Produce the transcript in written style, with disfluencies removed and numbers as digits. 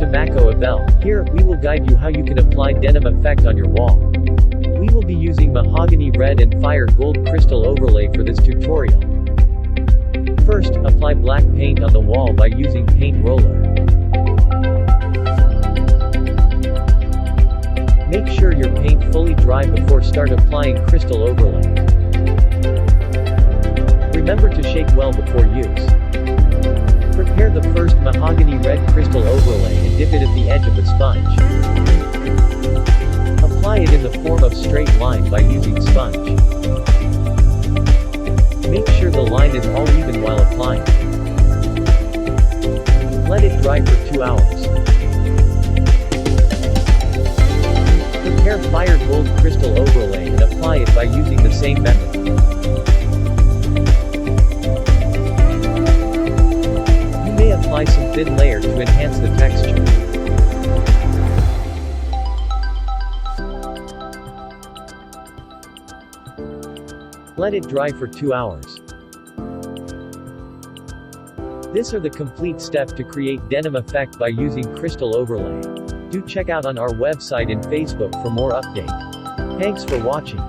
to MacoAvell. Here, we will guide you how you can apply denim effect on your wall. We will be using mahogany red and fire gold crystal overlay for this tutorial. First, apply black paint on the wall by using paint roller. Make sure your paint fully dry before start applying crystal overlay. Remember to shake well before use. Prepare the first mahogany red crystal overlay and dip it at the edge of the sponge. Apply it in the form of straight line by using sponge. Make sure the line is all even while applying. Let it dry for 2 hours. Prepare fire gold crystal overlay and apply it by using the same method. You may apply some thin layer to enhance the texture. Let it dry for 2 hours. These are the complete steps to create denim effect by using crystal overlay. Do check out on our website and Facebook for more update. Thanks for watching.